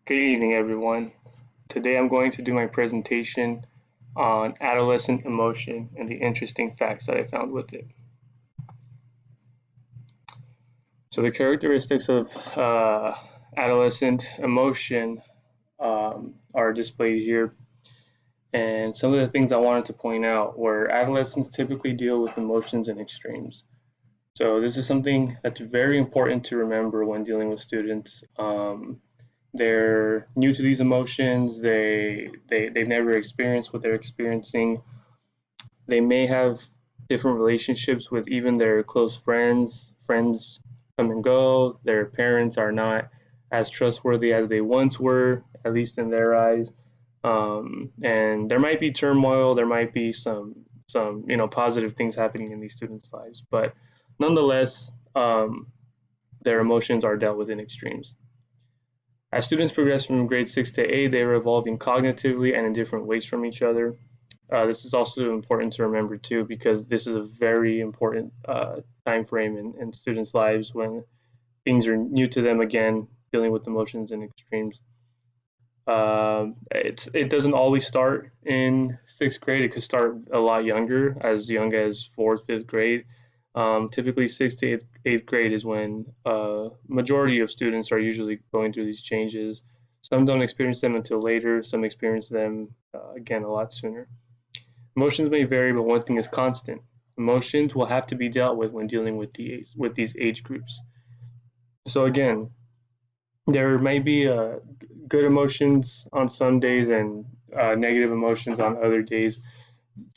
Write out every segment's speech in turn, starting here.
Good evening, everyone. Today I'm going to do my presentation on adolescent emotion and the interesting facts that I found with it. So, the characteristics of adolescent emotion are displayed here. And some of the things I wanted to point out were adolescents typically deal with emotions in extremes. So, this is something that's very important to remember when dealing with students. They're new to these emotions. They've never experienced what they're experiencing. They may have different relationships with even their close friends. Friends come and go. Their parents are not as trustworthy as they once were, at least in their eyes. And there might be turmoil. There might be some positive things happening in these students' lives, but nonetheless, their emotions are dealt with in extremes. As students progress from grade 6 to 8, they are evolving cognitively and in different ways from each other. This is also important to remember too, because this is a very important time frame in students' lives when things are new to them again, dealing with emotions and extremes. It doesn't always start in sixth grade. It could start a lot younger, as young as fourth, fifth grade. Typically, sixth to eighth grade is when majority of students are usually going through these changes. Some don't experience them until later. Some experience them again a lot sooner. Emotions may vary, but one thing is constant. Emotions will have to be dealt with when dealing with these age groups. So again, there may be good emotions on some days and negative emotions on other days.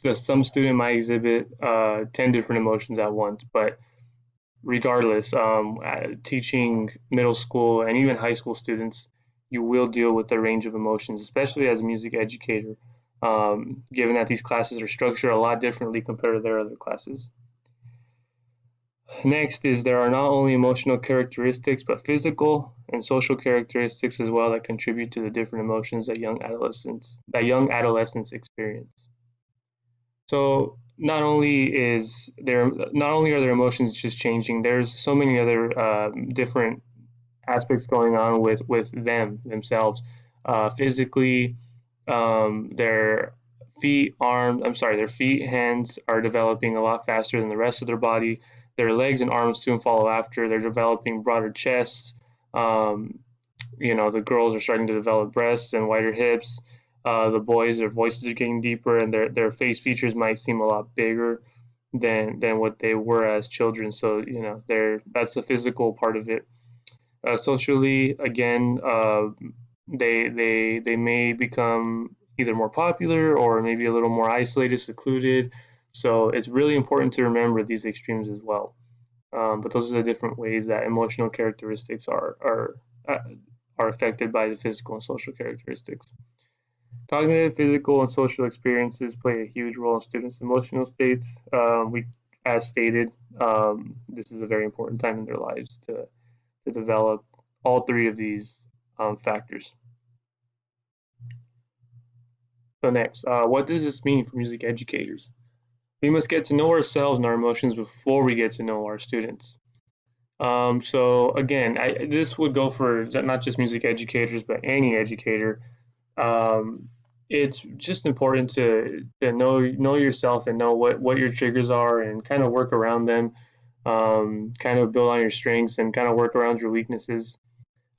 Because some student might exhibit 10 different emotions at once, but regardless, teaching middle school and even high school students, you will deal with a range of emotions, especially as a music educator, given that these classes are structured a lot differently compared to their other classes. Next is there are not only emotional characteristics, but physical and social characteristics as well that contribute to the different emotions that young adolescents experience. So not only are their emotions just changing, there's so many other different aspects going on with themselves. Physically, their their feet, hands are developing a lot faster than the rest of their body. Their legs and arms soon follow after. They're developing broader chests. Um, the girls are starting to develop breasts and wider hips. The boys, their voices are getting deeper, and their face features might seem a lot bigger than what they were as children. So that's the physical part of it. Socially, again, they may become either more popular or maybe a little more isolated, secluded. So it's really important to remember these extremes as well. But those are the different ways that emotional characteristics are affected by the physical and social characteristics. Cognitive, physical, and social experiences play a huge role in students' emotional states. As stated, this is a very important time in their lives to develop all three of these factors. So next, what does this mean for music educators? We must get to know ourselves and our emotions before we get to know our students. So again, this would go for not just music educators, but any educator. Um, it's just important to know yourself and know what your triggers are and kind of work around them. Kind of build on your strengths and kind of work around your weaknesses.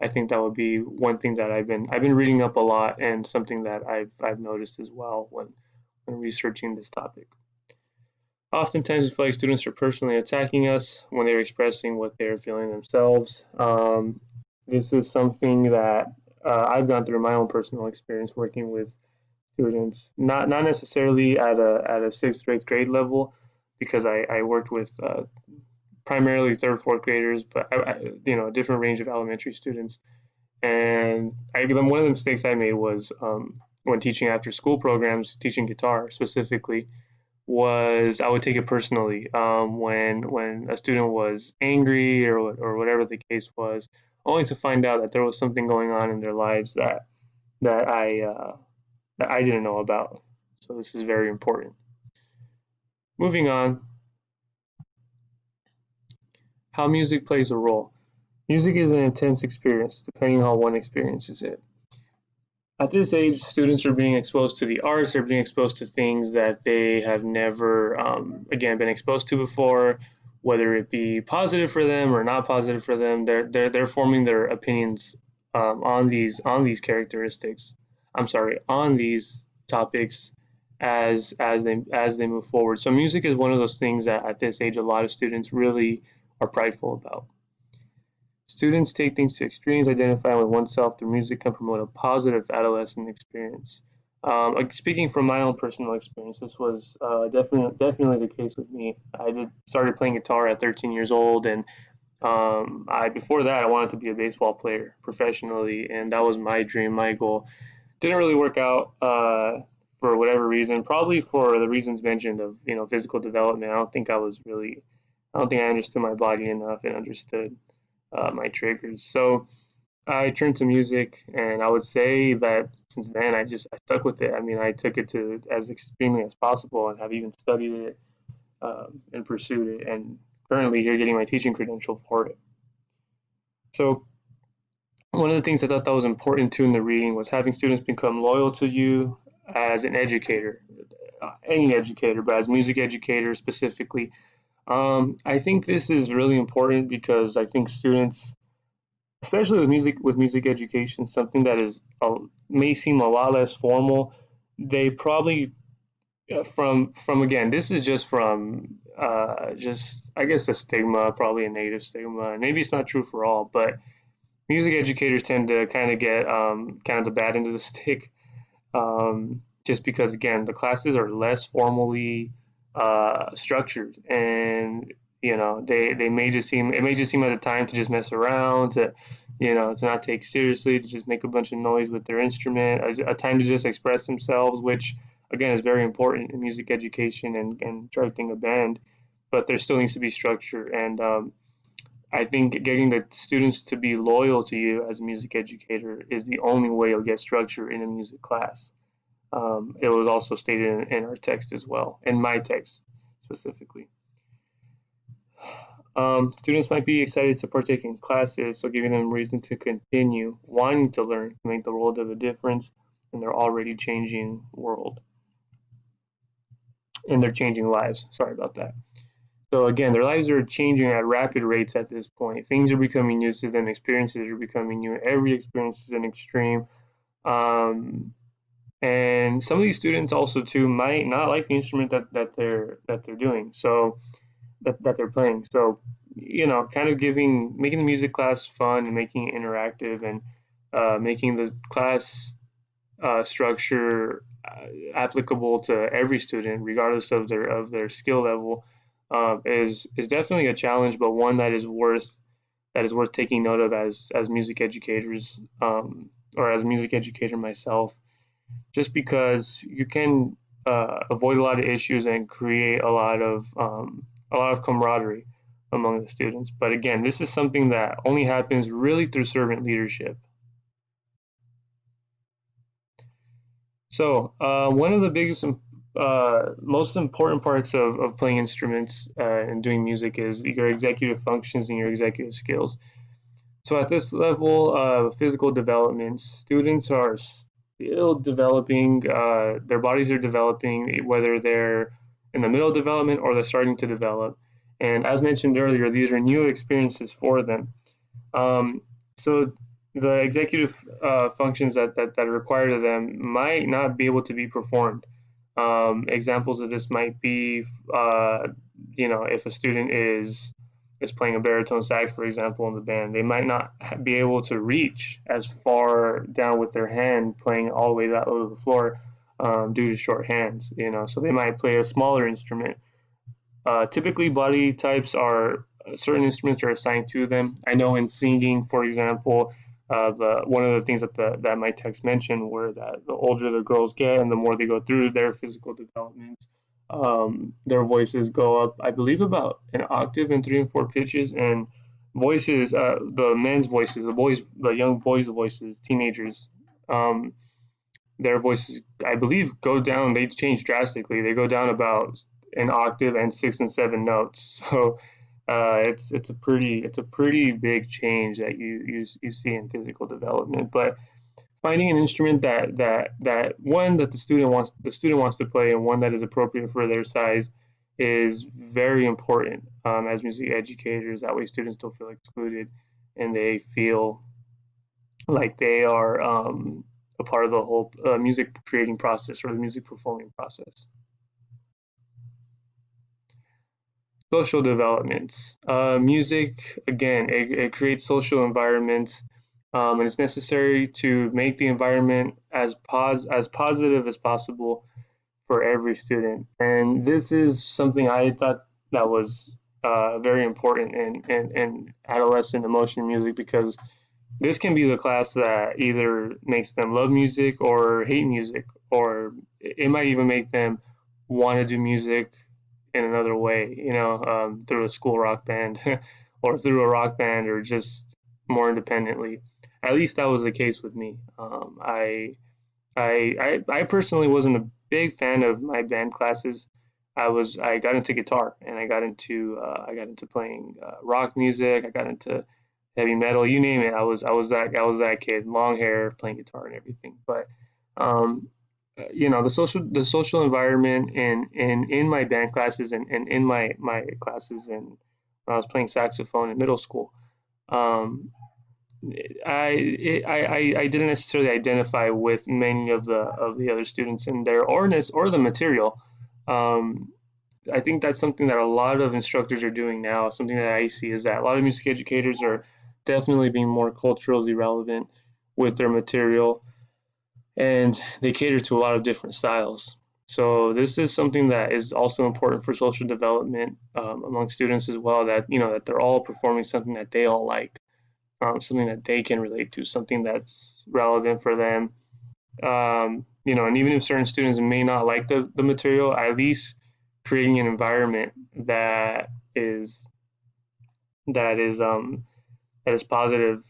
I think that would be one thing that I've been reading up a lot and something that I've noticed as well when researching this topic. Oftentimes, we feel like students are personally attacking us when they're expressing what they're feeling themselves. This is something that I've gone through my own personal experience working with students, not necessarily at a sixth or eighth grade level, because I worked with primarily third, fourth graders, but a different range of elementary students. And one of the mistakes I made was when teaching after school programs, teaching guitar specifically, was I would take it personally when a student was angry or whatever the case was, only to find out that there was something going on in their lives that I uh, that I didn't know about. So this is very important. Moving on, how music plays a role. Music is an intense experience, depending on how one experiences it. At this age, students are being exposed to the arts. They're being exposed to things that they have never, again, been exposed to before, whether it be positive for them or not positive for them. They're forming their opinions on these characteristics. I'm sorry, on these topics as they move forward. So music is one of those things that at this age, a lot of students really are prideful about. Students take things to extremes, identifying with oneself through music can promote a positive adolescent experience. Speaking from my own personal experience, this was definitely the case with me. I started playing guitar at 13 years old, and I before that I wanted to be a baseball player professionally, and that was my dream, my goal. Didn't really work out for whatever reason, probably for the reasons mentioned of physical development. I don't think I understood my body enough and understood my triggers. So I turned to music, and I would say that since then I stuck with it. I mean, I took it to as extremely as possible, and have even studied it and pursued it, and currently here getting my teaching credential for it. So one of the things I thought that was important too in the reading was having students become loyal to you as an educator, any educator, but as music educator specifically. I think this is really important because I think students, especially with music education, something that is may seem a lot less formal. They probably from again, this is just from just I guess a stigma, probably a native stigma. Maybe it's not true for all, but music educators tend to kind of get kind of the bad end of the stick, just because again the classes are less formally structured, and they may just seem it may just seem at a time to just mess around, to to not take seriously, to just make a bunch of noise with their instrument, a time to just express themselves, which again is very important in music education and directing a band, but there still needs to be structure. And I think getting the students to be loyal to you as a music educator is the only way you'll get structure in a music class. It was also stated in our text as well, in my text specifically. Students might be excited to partake in classes, so giving them reason to continue wanting to learn can make the world of a difference in their already changing world, in their changing lives. Sorry about that. So again, their lives are changing at rapid rates at this point. Things are becoming new to them. Experiences are becoming new. Every experience is an extreme. Um, and some of these students also too might not like the instrument that they're doing. So that they're playing. So kind of making the music class fun and making it interactive, and making the class structure applicable to every student, regardless of their skill level, is definitely a challenge, but one that is worth taking note of as music educators, or as a music educator myself, just because you can avoid a lot of issues and create a lot of camaraderie among the students. But again, this is something that only happens really through servant leadership. So, one of the biggest, most important parts of playing instruments and doing music is your executive functions and your executive skills. So, at this level of physical development, students are still developing, their bodies are developing, whether they're in the middle of development or they're starting to develop. And as mentioned earlier, these are new experiences for them. So the executive functions that are required of them might not be able to be performed. Examples of this might be, if a student is playing a baritone sax, for example, in the band, they might not be able to reach as far down with their hand, playing all the way that low to the floor, due to short hands. So they might play a smaller instrument. Typically, body types are certain instruments are assigned to them. I know in singing, for example, one of the things that my text mentioned were that the older the girls get and the more they go through their physical development, their voices go up, I believe, about an octave in 3 and 4 pitches, and voices, the men's voices, the young boys' voices, teenagers, um, their voices, I believe, go down. They change drastically. They go down about an octave and 6 and 7 notes. So it's a pretty big change that you see in physical development. But finding an instrument that one that the student wants to play and one that is appropriate for their size is very important as music educators. That way, students don't feel excluded and they feel like they are a part of the whole music creating process or the music performing process. Social developments. Music, again, it creates social environments, and it's necessary to make the environment as positive as possible for every student. And this is something I thought that was very important in adolescent emotion music because this can be the class that either makes them love music or hate music, or it might even make them want to do music in another way, through a school rock band or through a rock band or just more independently. At least that was the case with me. I personally wasn't a big fan of my band classes. I got into guitar and I got into playing rock music. I got into heavy metal, you name it. I was that kid, long hair, playing guitar and everything. But um, the social environment in my band classes and in my classes and when I was playing saxophone in middle school. Um, I didn't necessarily identify with many of the other students in their or the material. Um, I think that's something that a lot of instructors are doing now. Something that I see is that a lot of music educators are definitely being more culturally relevant with their material, and they cater to a lot of different styles. So this is something that is also important for social development among students as well. That that they're all performing something that they all like, something that they can relate to, something that's relevant for them. And even if certain students may not like the material, at least creating an environment is that is um, that is positive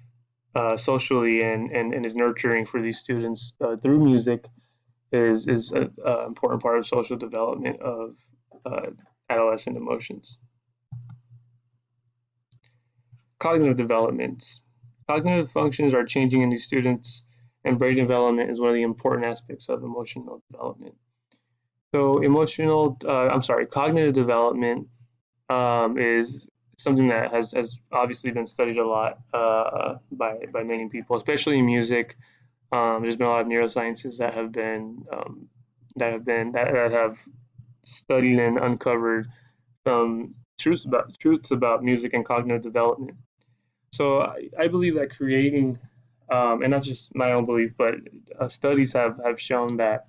socially and is nurturing for these students through music is an important part of social development of uh, adolescent emotions. Cognitive developments. Cognitive functions are changing in these students, and brain development is one of the important aspects of emotional development. So, cognitive development is something that has obviously been studied a lot by many people, especially in music. There's been a lot of neurosciences that have studied and uncovered some truths about music and cognitive development. So I believe that creating, and not just my own belief, but studies have shown that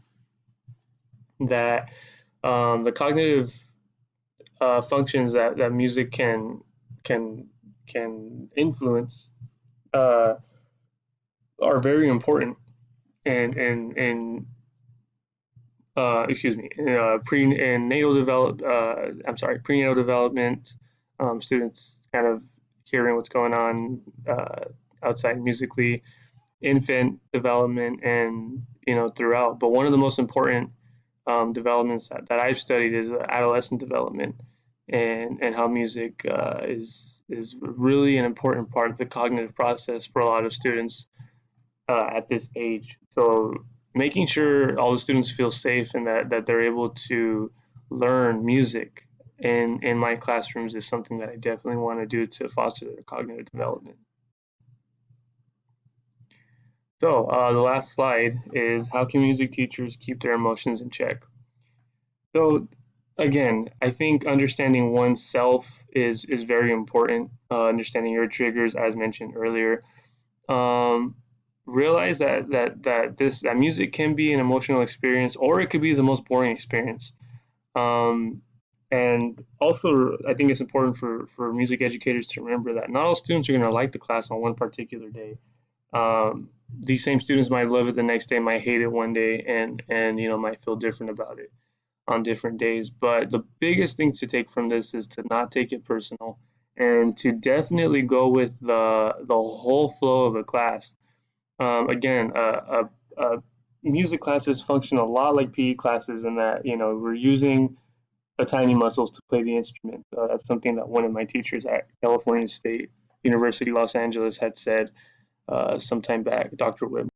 the cognitive functions that music can can influence uh, are very important and excuse me, prenatal development, students kind of hearing what's going on outside musically, infant development, and throughout. But one of the most important developments that I've studied is adolescent development, and how music is really an important part of the cognitive process for a lot of students at this age. So making sure all the students feel safe and that they're able to learn music in my classrooms is something that I definitely want to do to foster their cognitive development. So the last slide is how can music teachers keep their emotions in check? So again, I think understanding oneself is very important. Understanding your triggers, as mentioned earlier. Um, Realize that music can be an emotional experience, or it could be the most boring experience. Um, and also, I think it's important for music educators to remember that not all students are going to like the class on one particular day. These same students might love it the next day, might hate it one day, and might feel different about it on different days. But the biggest thing to take from this is to not take it personal and to definitely go with the whole flow of the class. Again, music classes function a lot like PE classes in that we're using the tiny muscles to play the instrument. That's something that one of my teachers at California State University, Los Angeles, had said sometime back, Dr. Whitman.